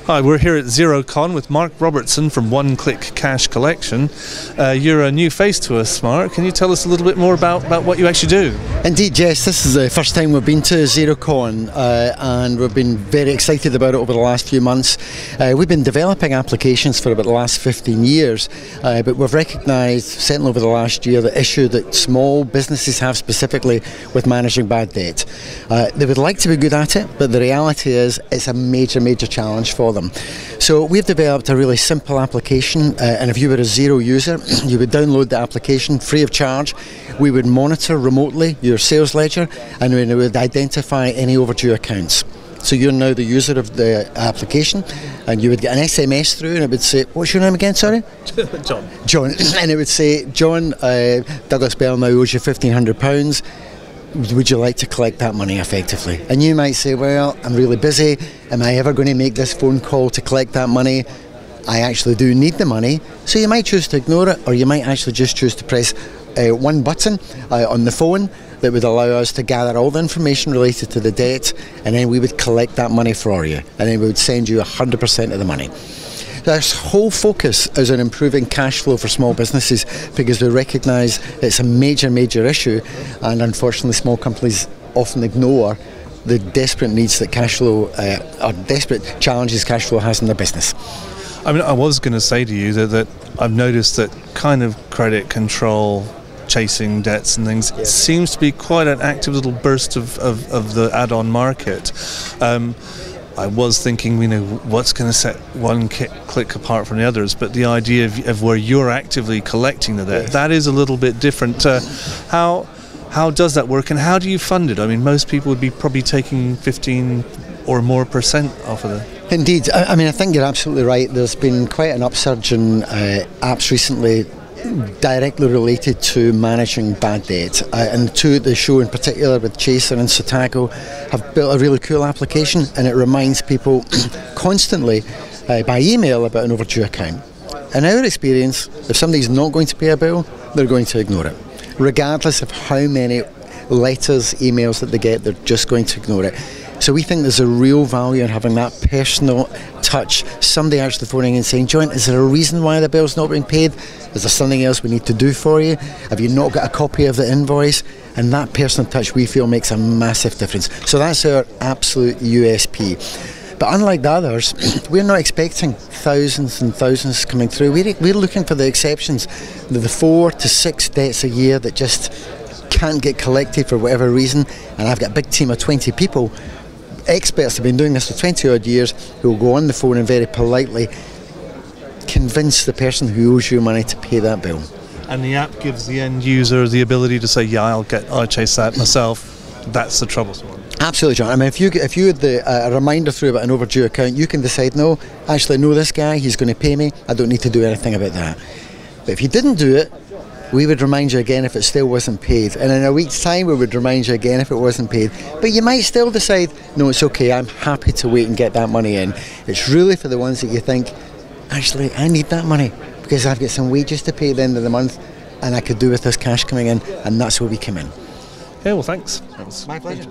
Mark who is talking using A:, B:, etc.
A: Hi, we're here at Xerocon with Mark Robertson from One Click Cash Collection. You're a new face to us, Mark. Can you tell us a little bit more about what you actually do?
B: Indeed, yes. This is the first time we've been to Xerocon and we've been very excited about it over the last few months. We've been developing applications for about the last 15 years, but we've recognised, certainly over the last year, the issue that small businesses have specifically with managing bad debt. They would like to be good at it, but the reality is it's a major challenge for them. So we've developed a really simple application, and if you were a Xero user, you would download the application free of charge. We would monitor remotely your sales ledger, and we would identify any overdue accounts. So you're now the user of the application, and you would get an SMS through, and it would say, what's your name again, sorry? John. And it would say, John, Douglas Bell now owes you £1,500. Would you like to collect that money effectively? And you might say, well, I'm really busy. Am I ever going to make this phone call to collect that money? I actually do need the money. So you might choose to ignore it, or you might actually just choose to press one button on the phone that would allow us to gather all the information related to the debt, and then we would collect that money for you, and then we would send you 100% of the money. Our whole focus is on improving cash flow for small businesses because we recognise it's a major issue, and unfortunately small companies often ignore the desperate needs that cash flow, or desperate challenges cash flow has in their business.
A: I mean, I was going to say to you that I've noticed that kind of credit control, chasing debts and things, seems to be quite an active little burst of the add-on market. I was thinking, what's going to set One Click apart from the others, but the idea of where you're actively collecting the debt, that is a little bit different. How does that work, and how do you fund it? I mean, most people would be probably taking 15 or more % off of it.
B: Indeed. I mean, I think you're absolutely right. There's been quite an upsurge in apps recently directly related to managing bad debt, and two at the show in particular with Chaser and Sotago have built a really cool application, and it reminds people constantly by email about an overdue account. In our experience, if somebody's not going to pay a bill, they're going to ignore it. Regardless of how many letters, emails that they get, they're just going to ignore it. So we think there's a real value in having that personal touch, somebody actually phoning and saying, John, is there a reason why the bill's not being paid? Is there something else we need to do for you? Have you not got a copy of the invoice? And that personal touch, we feel, makes a massive difference. So that's our absolute USP. But unlike the others, we're not expecting thousands and thousands coming through. We're looking for the exceptions, the 4 to 6 debts a year that just can't get collected for whatever reason. And I've got a big team of 20 people. Experts have been doing this for 20 odd years, who will go on the phone and very politely convince the person who owes you money to pay that bill.
A: And the app gives the end user the ability to say, yeah, I'll chase that myself. That's the troublesome one.
B: Absolutely, John. I mean, if you had a reminder through about an overdue account, you can decide, no, actually I know this guy, he's going to pay me, I don't need to do anything about that. But if you didn't do it, we would remind you again if it still wasn't paid, and in a week's time we would remind you again if it wasn't paid. But you might still decide, no, it's okay, I'm happy to wait and get that money in. It's really for the ones that you think, actually I need that money because I've got some wages to pay at the end of the month and I could do with this cash coming in, and that's where we come in.
A: Yeah, well, thanks. That was
B: my pleasure.